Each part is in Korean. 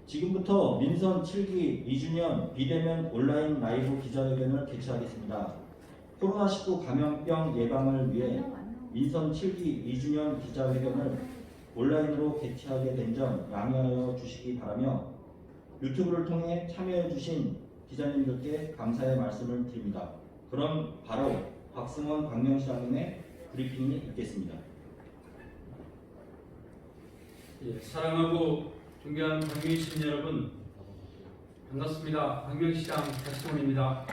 지금부터 민선 7기 2주년 비대면 온라인 라이브 기자회견을 개최하겠습니다. 코로나19 감염병 예방을 위해 민선 7기 2주년 기자회견을 온라인으로 개최하게 된 점 양해하여 주시기 바라며 유튜브를 통해 참여해 주신 기자님들께 감사의 말씀을 드립니다. 그럼 바로 박승원 광명시장님의 브리핑이 있겠습니다. 사랑하고 존경하는 광명시 시민 여러분, 반갑습니다. 광명시장 박승원입니다.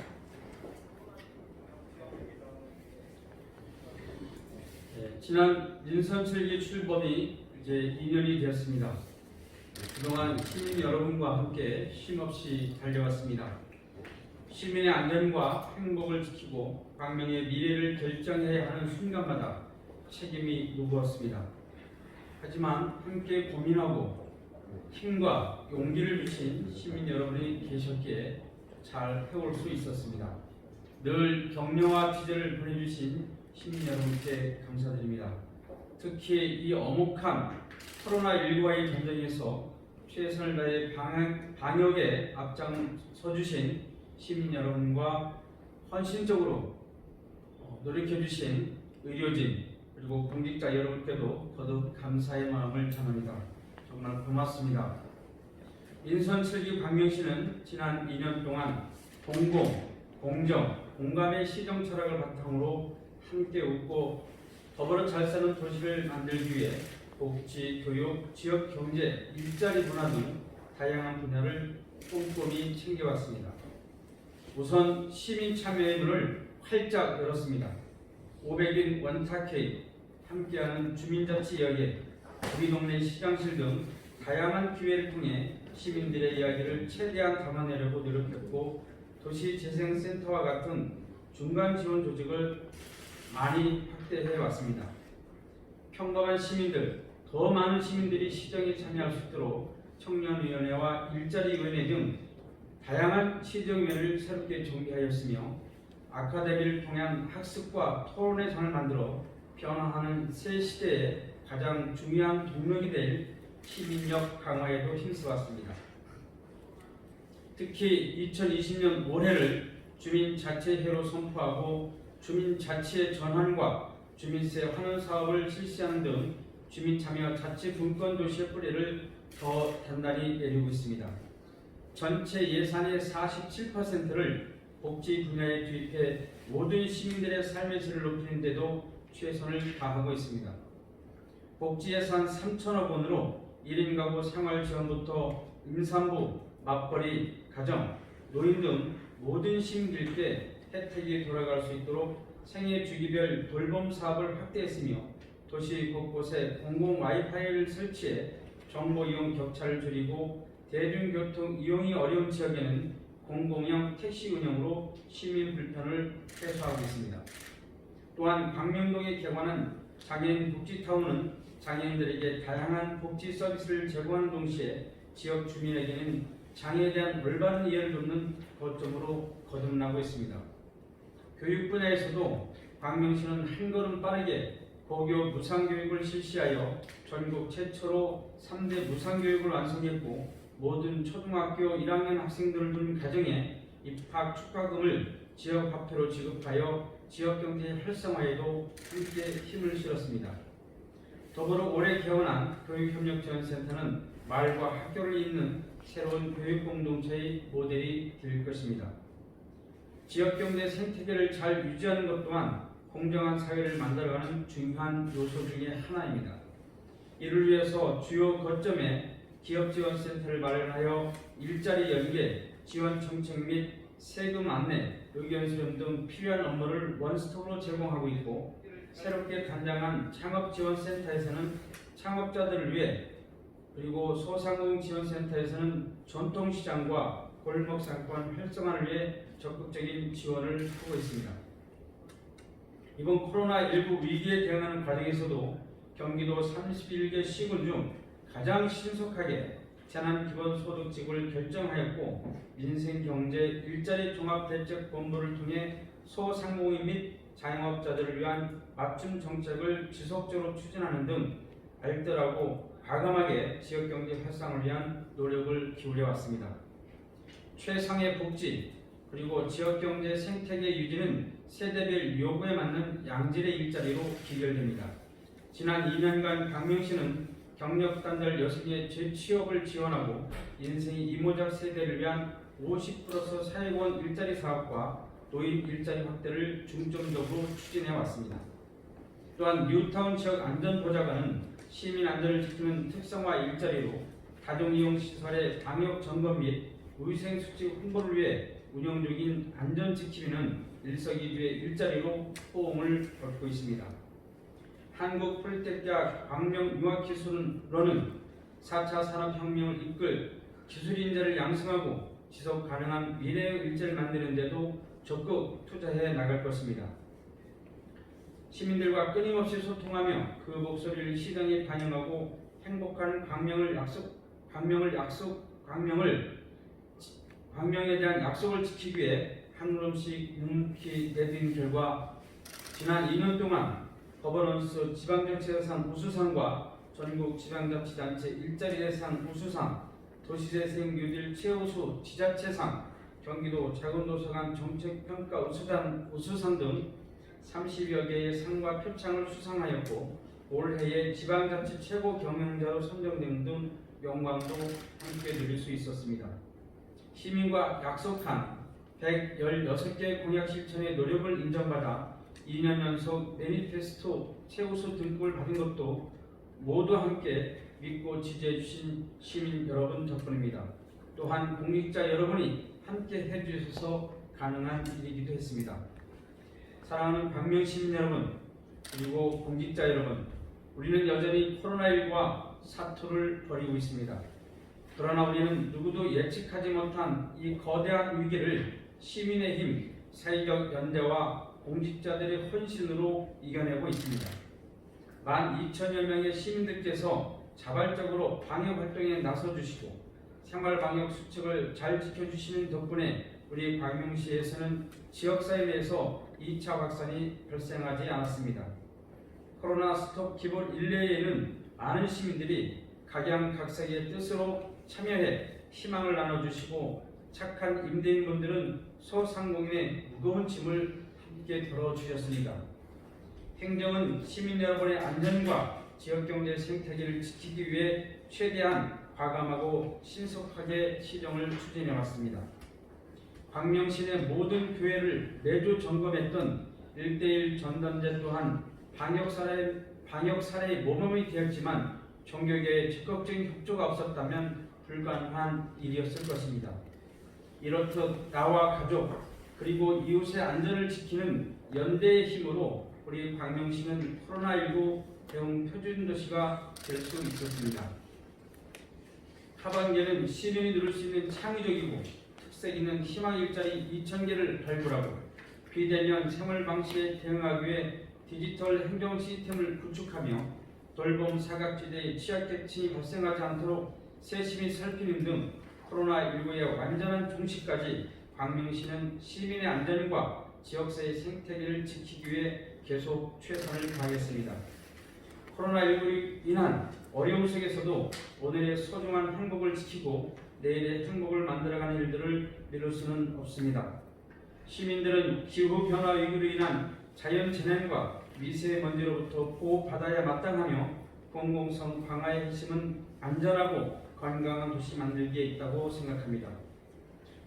지난 민선 7기 출범이 이제 2년이 되었습니다. 그동안 시민 여러분과 함께 쉼없이 달려왔습니다. 시민의 안전과 행복을 지키고 광명의 미래를 결정해야 하는 순간마다 책임이 무거웠습니다. 하지만 함께 고민하고 힘과 용기를 주신 시민 여러분이 계셨기에 잘 해올 수 있었습니다. 늘 격려와 지지를 보내주신 시민 여러분께 감사드립니다. 특히 이 엄혹한 코로나19와의 전쟁에서 최선을 다해 방역에 앞장서주신 시민 여러분과 헌신적으로 노력해주신 의료진 그리고 공직자 여러분께도 거듭 감사의 마음을 전합니다. 정말 고맙습니다. 민선 7기 광명시는 지난 2년 동안 공공, 공정, 공감의 시정 철학을 바탕으로 함께 웃고 더불어 잘 사는 도시를 만들기 위해 복지, 교육, 지역 경제, 일자리 문화 등 다양한 분야를 꼼꼼히 챙겨왔습니다. 우선 시민 참여의 문을 활짝 열었습니다. 500인 원탁회의, 함께하는 주민자치 이야기, 우리 동네 시장실 등 다양한 기회를 통해 시민들의 이야기를 최대한 담아내려고 노력했고, 도시재생센터와 같은 중간 지원 조직을 많이 확대해 왔습니다. 평범한 시민들, 더 많은 시민들이 시정에 참여할 수 있도록 청년위원회와 일자리위원회 등 다양한 시정위원회를 새롭게 정비하였으며, 아카데미를 통한 학습과 토론의 장을 만들어 변화하는 새 시대에 가장 중요한 동력이 될 시민력 강화에도 힘써왔습니다. 특히 2020년 올해를 주민자치해로 선포하고 주민자치의 전환과 주민세 환원 사업을 실시하는 등 주민참여 자치분권도시의 뿌리를 더 단단히 내리고 있습니다. 전체 예산의 47%를 복지 분야에 투입해 모든 시민들의 삶의 질을 높이는 데도 최선을 다하고 있습니다. 복지 예산 3천억 원으로 1인 가구 생활 지원부터 임산부, 맞벌이, 가정, 노인 등 모든 시민들께 혜택이 돌아갈 수 있도록 생애 주기별 돌봄 사업을 확대했으며, 도시 곳곳에 공공 와이파이를 설치해 정보 이용 격차를 줄이고 대중교통 이용이 어려운 지역에는 공공형 택시 운영으로 시민 불편을 해소하고 있습니다. 또한 광명동에 개관한 장애인 복지타운은 장애인들에게 다양한 복지 서비스를 제공하는 동시에 지역 주민에게는 장애에 대한 올바른 이해를 돕는 거점으로 거듭나고 있습니다. 교육 분야에서도 광명시는 한 걸음 빠르게 고교 무상교육을 실시하여 전국 최초로 3대 무상교육을 완성했고, 모든 초등학교 1학년 학생들을 둔 가정에 입학 축하금을 지역화폐로 지급하여 지역경제 활성화에도 함께 힘을 실었습니다. 더불어 올해 개원한 교육협력지원센터는 마을과 학교를 잇는 새로운 교육공동체의 모델이 될 것입니다. 지역경제 생태계를 잘 유지하는 것 또한 공정한 사회를 만들어가는 중요한 요소 중의 하나입니다. 이를 위해서 주요 거점에 기업지원센터를 마련하여 일자리 연계, 지원 정책 및 세금 안내, 의견 수렴 등 필요한 업무를 원스톱으로 제공하고 있고, 새롭게 단장한 창업지원센터에서는 창업자들을 위해, 그리고 소상공인지원센터에서는 전통시장과 골목상권 활성화를 위해 적극적인 지원을 하고 있습니다. 이번 코로나19 위기에 대응하는 과정에서도 경기도 31개 시군 중 가장 신속하게 재난기본소득지구를 결정하였고, 민생경제 일자리 종합대책본부를 통해 소상공인 및 자영업자들을 위한 맞춤 정책을 지속적으로 추진하는 등 알뜰하고 과감하게 지역경제 활성화를 위한 노력을 기울여 왔습니다. 최상의 복지 그리고 지역경제 생태계 유지는 세대별 요구에 맞는 양질의 일자리로 기결됩니다. 지난 2년간 광명시는 경력 단절 여성의 재취업을 지원하고 인생 이모작 세대를 위한 50+ 사회공헌 일자리 사업과 노인 일자리 확대를 중점적으로 추진해 왔습니다. 또한 뉴타운 지역 안전보좌관은 시민 안전을 지키는 특성화 일자리로 다중이용 시설의 방역 점검 및 위생수칙 홍보를 위해 운영 중인 안전지킴이는 일석이조의 일자리로 호응을 얻고 있습니다. 한국폴리텍대학 광명융합기술원은 4차 산업혁명을 이끌 기술인재를 양성하고 지속가능한 미래의 일자리를 만드는 데도 적극 투자해 나갈 것입니다. 시민들과 끊임없이 소통하며 그 목소리를 시장에 반영하고 행복한 광명에 대한 약속을 지키기 위해 한 걸음씩 묵묵히 내딘 결과 지난 2년 동안 거버넌스 지방정치예산 우수상과 전국 지방자치단체 일자리 예산 우수상, 도시재생 뉴딜 최우수 지자체상, 경기도 작은도서관 정책평가 우수상 등 30여 개의 상과 표창을 수상하였고 올해의 지방자치 최고 경영자로 선정된 등 영광도 함께 누릴 수 있었습니다. 시민과 약속한 116개 공약 실천의 노력을 인정받아 2년 연속 매니페스토 최우수 등급을 받은 것도 모두 함께 믿고 지지해 주신 시민 여러분 덕분입니다. 또한 공직자 여러분이 함께 해주셔서 가능한 일이기도 했습니다. 사랑하는 광명 시민 여러분, 그리고 공직자 여러분, 우리는 여전히 코로나19와 사투를 벌이고 있습니다. 그러나 우리는 누구도 예측하지 못한 이 거대한 위기를 시민의 힘, 사회적 연대와 공직자들의 헌신으로 이겨내고 있습니다. 12,000여 명의 시민들께서 자발적으로 방역 활동에 나서주시고 생활방역 수칙을 잘 지켜주시는 덕분에 우리 광명시에서는 지역사회 내에서 2차 확산이 발생하지 않았습니다. 코로나 스톱 기본 일례에는 많은 시민들이 각양각색의 뜻으로 참여해 희망을 나눠주시고 착한 임대인분들은 소상공인의 무거운 짐을 함께 덜어주셨습니다. 행정은 시민 여러분의 안전과 지역경제 생태계를 지키기 위해 최대한 과감하고 신속하게 시정을 추진해왔습니다. 광명시 내 모든 교회를 매주 점검했던 1:1 전담제 또한 방역 사례의 모범이 되었지만 종교계의 적극적인 협조가 없었다면 불가능한 일이었을 것입니다. 이렇듯 나와 가족 그리고 이웃의 안전을 지키는 연대의 힘으로 우리 광명시는 코로나19 대응 표준도시가 될 수 있었습니다. 하반기에는 시민이 누릴 수 있는 창의적이고 특색 있는 희망 일자리 2,000개를 발굴하고 비대면 생활 방식에 대응하기 위해 디지털 행정 시스템을 구축하며 돌봄 사각지대의 취약계층이 발생하지 않도록 세심히 살피는 등 코로나19의 완전한 종식까지 광명시는 시민의 안전과 지역사회 생태계를 지키기 위해 계속 최선을 다하겠습니다. 코로나19로 인한 어려움 속에서도 오늘의 소중한 행복을 지키고 내일의 행복을 만들어가는 일들을 미룰 수는 없습니다. 시민들은 기후변화 위기로 인한 자연재난과 미세먼지로부터 보호받아야 마땅하며 공공성 강화의 핵심은 안전하고 건강한 도시 만들기에 있다고 생각합니다.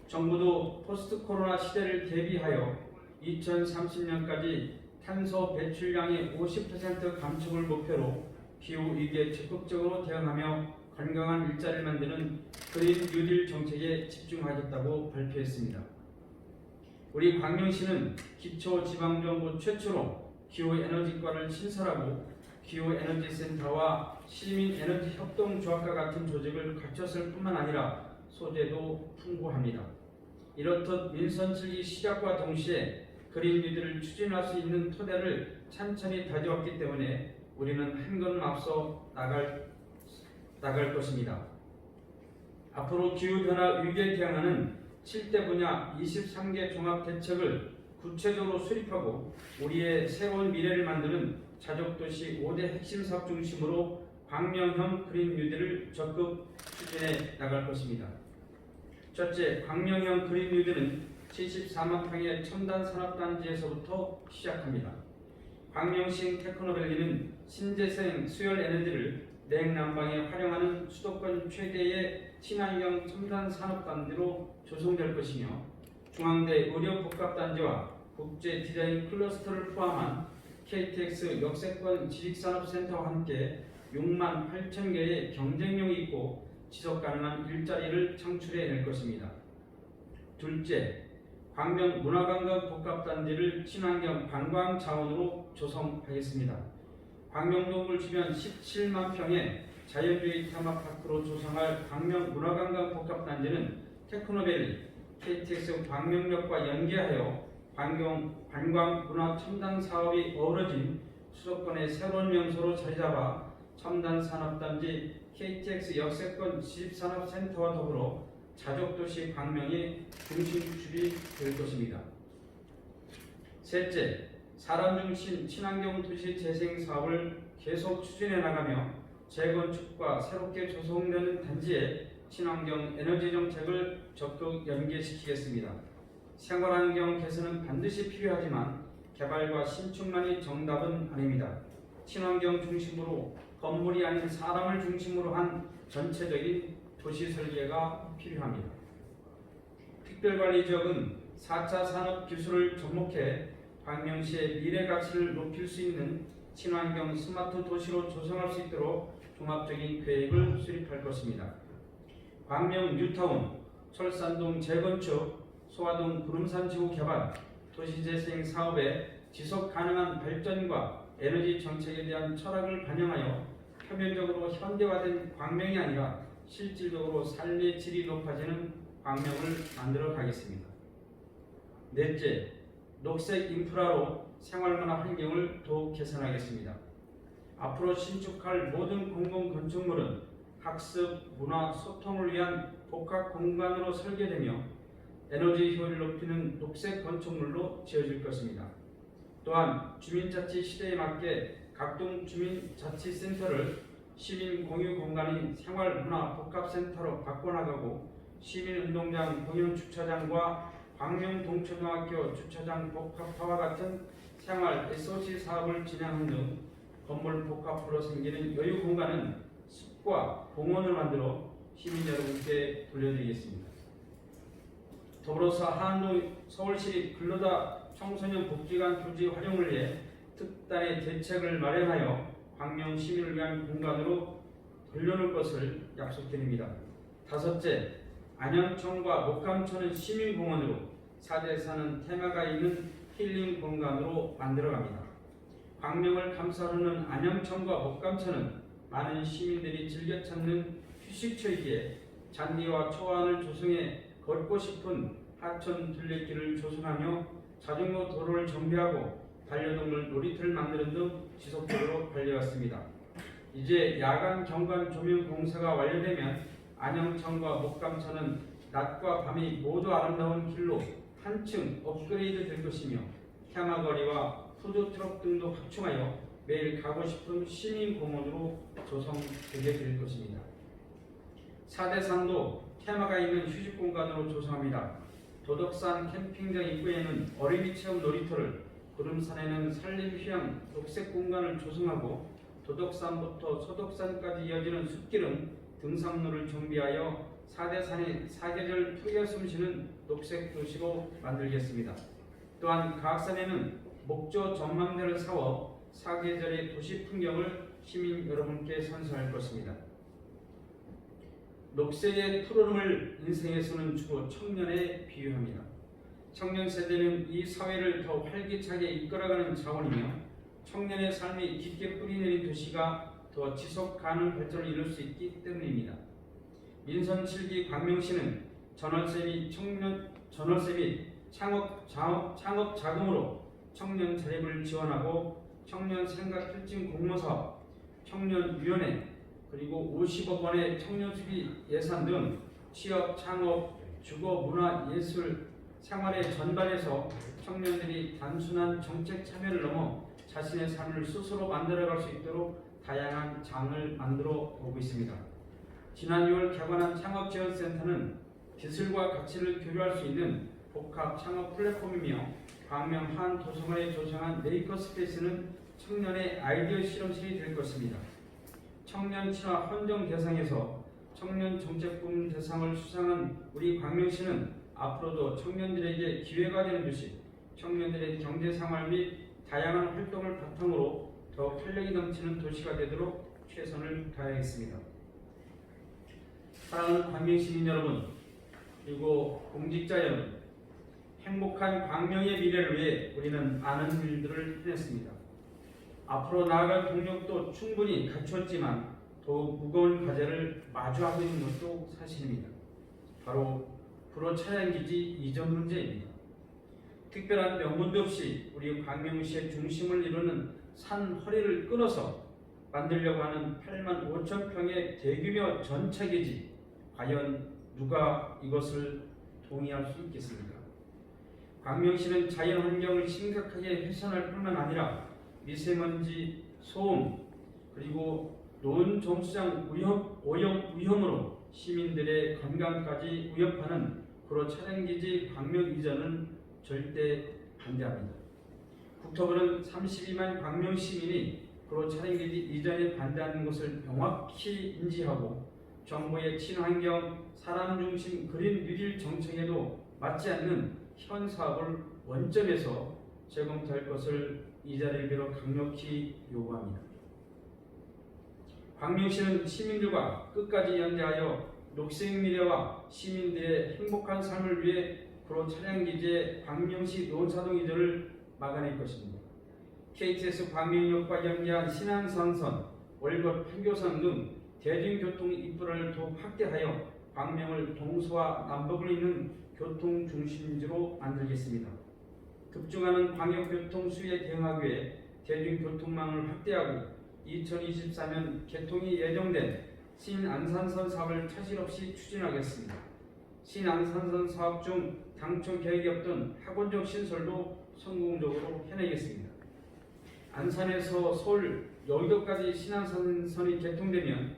정부도 포스트 코로나 시대를 대비하여 2030년까지 탄소 배출량의 50% 감축을 목표로 기후위기에 적극적으로 대응하며 건강한 일자리를 만드는 그린 뉴딜 정책에 집중하겠다고 발표했습니다. 우리 광명시는 기초지방정부 최초로 기후에너지과를 신설하고 기후에너지센터와 시민에너지협동조합과 같은 조직을 갖췄을 뿐만 아니라 소재도 풍부합니다. 이렇듯 민선 7기 시작과 동시에 그린 뉴딜을 추진할 수 있는 토대를 찬찬히 다져왔기 때문에 우리는 한 걸음 앞서 나갈 것입니다. 앞으로 기후변화 위기에 대응하는 7대 분야 23개 종합대책을 구체적으로 수립하고 우리의 새로운 미래를 만드는 자족도시 5대 핵심 사업 중심으로 광명형 그린 뉴딜을 적극 추진해 나갈 것입니다. 첫째, 광명형 그린 뉴딜은 74만 평의 첨단 산업단지에서부터 시작합니다. 광명시 테크노밸리는 신재생 수열 에너지를 냉난방에 활용하는 수도권 최대의 친환경 첨단 산업단지로 조성될 것이며, 중앙대 의료복합단지와 국제 디자인 클러스터를 포함한 KTX 역세권 지식산업센터와 함께 6만 8천 개의 경쟁력이 있고 지속가능한 일자리를 창출해낼 것입니다. 둘째, 광명 문화관광 복합단지를 친환경 관광 자원으로 조성하겠습니다. 광명동굴 주변 17만 평의 자연주의 테마파크로 조성할 광명 문화관광 복합단지는 테크노밸리, KTX 광명역과 연계하여 관광 문화 첨단 사업이 어우러진 수도권의 새로운 명소로 자리잡아 첨단 산업단지 KTX 역세권 지식산업센터와 더불어 자족도시 광명의 중심축이 될 것입니다. 셋째, 사람 중심 친환경 도시 재생 사업을 계속 추진해 나가며 재건축과 새롭게 조성되는 단지에 친환경 에너지 정책을 적극 연계시키겠습니다. 생활환경 개선은 반드시 필요하지만 개발과 신축만이 정답은 아닙니다. 친환경 중심으로 건물이 아닌 사람을 중심으로 한 전체적인 도시 설계가 필요합니다. 특별관리지역은 4차 산업 기술을 접목해 광명시의 미래 가치를 높일 수 있는 친환경 스마트 도시로 조성할 수 있도록 종합적인 계획을 수립할 것입니다. 광명 뉴타운, 철산동 재건축, 소화동 구름산 지구 개발, 도시재생 사업의 지속 가능한 발전과 에너지 정책에 대한 철학을 반영하여 표면적으로 현대화된 광명이 아니라 실질적으로 삶의 질이 높아지는 광명을 만들어 가겠습니다. 넷째, 녹색 인프라로 생활문화 환경을 더욱 개선하겠습니다. 앞으로 신축할 모든 공공건축물은 학습, 문화, 소통을 위한 복합 공간으로 설계되며 에너지 효율을 높이는 녹색 건축물로 지어질 것입니다. 또한 주민자치 시대에 맞게 각동 주민자치센터를 시민 공유 공간인 생활문화복합센터로 바꿔나가고 시민운동장 공영주차장과 광명동초등학교 주차장 복합화와 같은 생활 SOC 사업을 진행하는 등 건물 복합으로 생기는 여유 공간은 숲과 공원을 만들어 시민 여러분께 돌려드리겠습니다. 더불어서 한도 서울시립 근로자 청소년 복지관 교지 활용을 위해 특단의 대책을 마련하여 광명 시민을 위한 공간으로 돌려놓을 것을 약속드립니다. 다섯째, 안양천과 목감천은 시민공원으로, 사대산은 테마가 있는 힐링 공간으로 만들어갑니다. 광명을 감싸는 안양천과 목감천은 많은 시민들이 즐겨 찾는 휴식처이기에 잔디와 초원을 조성해 걷고 싶은 하천 둘레길을 조성하며 자전거 도로를 정비하고 반려동물 놀이터를 만드는 등 지속적으로 관리해왔습니다. 이제 야간 경관 조명 공사가 완료되면 안양천과 목감천은 낮과 밤이 모두 아름다운 길로 한층 업그레이드 될 것이며 테마거리와 푸드트럭 등도 확충하여 매일 가고 싶은 시민공원으로 조성되게 될 것입니다. 사대산도 테마가 있는 휴식공간으로 조성합니다. 도덕산 캠핑장 입구에는 어린이 체험 놀이터를, 구름산에는 산림휴양 녹색공간을 조성하고 도덕산부터 소덕산까지 이어지는 숲길은 등산로를 정비하여 사대산의 사계절 푸르게 숨쉬는 녹색 도시로 만들겠습니다. 또한 가악산에는 목조 전망대를 세워 사계절의 도시 풍경을 시민 여러분께 선사할 것입니다. 녹색의 푸르름을 인생에서는 주로 청년에 비유합니다. 청년 세대는 이 사회를 더 활기차게 이끌어가는 자원이며 청년의 삶이 깊게 뿌리내린 도시가 더 지속 가능 발전을 이룰 수 있기 때문입니다. 민선 7기 광명시는 전월세 및 창업 자금으로 청년 자립을 지원하고 청년 생각 혈증 공모사업, 청년위원회, 그리고 50억 원의 청년 수비 예산 등 취업, 창업, 주거, 문화, 예술, 생활의 전반에서 청년들이 단순한 정책 참여를 넘어 자신의 삶을 스스로 만들어갈 수 있도록 다양한 장을 만들어 오고 있습니다. 지난 6월 개관한 창업지원센터는 기술과 가치를 교류할 수 있는 복합 창업 플랫폼이며 광명 한 도서관에 조성한 메이커스페이스는 청년의 아이디어 실험실이 될 것입니다. 청년 친화 헌정 대상에서 청년 정책부문 대상을 수상한 우리 광명시는 앞으로도 청년들에게 기회가 되는 도시, 청년들의 경제생활 및 다양한 활동을 바탕으로 더욱 활력이 넘치는 도시가 되도록 최선을 다하겠습니다. 사랑하는 광명시민 여러분, 그리고 공직자 여러분, 행복한 광명의 미래를 위해 우리는 많은 일들을 해냈습니다. 앞으로 나아갈 동력도 충분히 갖추었지만 더욱 무거운 과제를 마주하고 있는 것도 사실입니다. 바로 불호 차량기지 이전 문제입니다. 특별한 명분도 없이 우리 광명시의 중심을 이루는 산 허리를 끊어서 만들려고 하는 8만 5천 평의 대규모 전차기지, 과연 누가 이것을 동의할 수 있겠습니까? 광명시는 자연환경을 심각하게 훼손할 뿐만 아니라 미세먼지, 소음, 그리고 논정수장 오염 위험으로 시민들의 건강까지 위협하는 불호 차량기지 광명 이전은 절대 반대합니다. 국토부는 32만 광명 시민이 불호 차량기지 이전에 반대하는 것을 명확히 인지하고 정부의 친환경 사람 중심 그린 뉴딜 정책에도 맞지 않는 현 사업을 원점에서 재검토할 것을 이 자리를 빌어 강력히 요구합니다. 광명시는 시민들과 끝까지 연대하여 녹색 미래와 시민들의 행복한 삶을 위해 불호 차량기지의 광명시 논사동 이전을 막아낼 것입니다. KTX 광명역과 연계한 신안산선, 월곶 판교선 등 대중교통 인프라를 더욱 확대하여 광명을 동서와 남북을 잇는 교통 중심지로 만들겠습니다. 급증하는 광역교통 수요에 대응하기 위해 대중교통망을 확대하고 2024년 개통이 예정된 신안산선 사업을 차질 없이 추진하겠습니다. 신안산선 사업 중 당초 계획이 없던 학원적 신설도 성공적으로 해내겠습니다. 안산에서 서울, 여의도까지 신안산선이 개통되면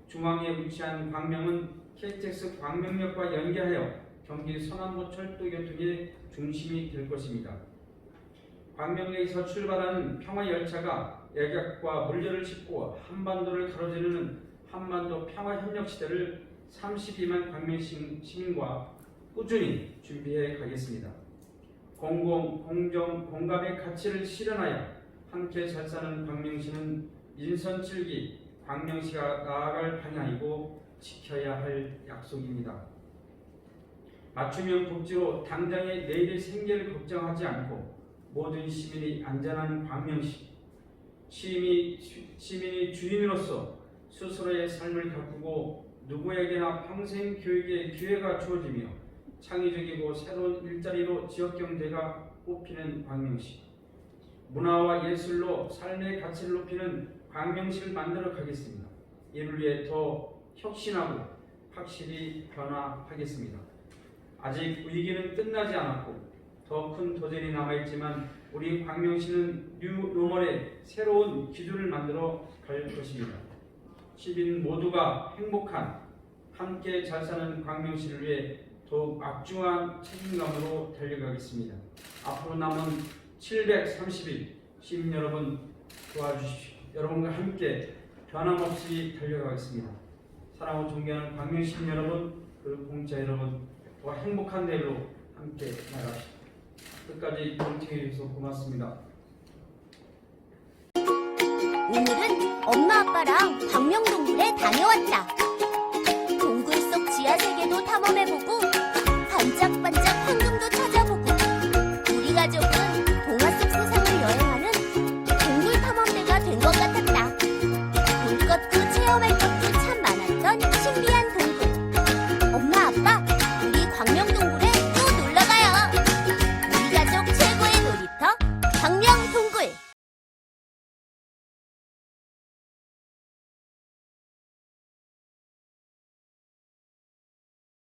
중앙에 위치한 광명은 KTX 광명역과 연계하여 경기 서남부 철도 교통의 중심이 될 것입니다. 광명역에서 출발하는 평화열차가 약약과 물려를 싣고 한반도를 가로지르는 한반도 평화협력시대를 32만 광명 시민과 꾸준히 준비해 가겠습니다. 공공, 공정, 공감의 가치를 실현하여 함께 잘 사는 광명시는 인선 7기 광명시가 나아갈 방향이고 지켜야 할 약속입니다. 맞춤형 복지로 당장의 내일의 생계를 걱정하지 않고 모든 시민이 안전한 광명시, 시민이 주인으로서 스스로의 삶을 가꾸고 누구에게나 평생 교육의 기회가 주어지며 창의적이고 새로운 일자리로 지역경제가 뽑히는 광명시, 문화와 예술로 삶의 가치를 높이는 광명시를 만들어 가겠습니다. 이를 위해 더 혁신하고 확실히 변화하겠습니다. 아직 위기는 끝나지 않았고 더 큰 도전이 남아있지만 우리 광명시는 뉴 노멀의 새로운 기준을 만들어 갈 것입니다. 시민 모두가 행복한 함께 잘 사는 광명시를 위해 더욱 막중한 책임감으로 달려가겠습니다. 앞으로 남은 730일 시민 여러분 도와주십시오. 여러분과 함께 변함없이 달려가겠습니다. 사랑하고 존경하는 광명 시민 여러분, 그리고 공자 여러분, 더 행복한 내일로 함께 나갑시다. 끝까지 동참해 주셔서 고맙습니다. 오늘은 엄마 아빠랑 광명동굴에 다녀왔다. 동굴 속 지하 세계도 탐험해보고 반짝반짝 황금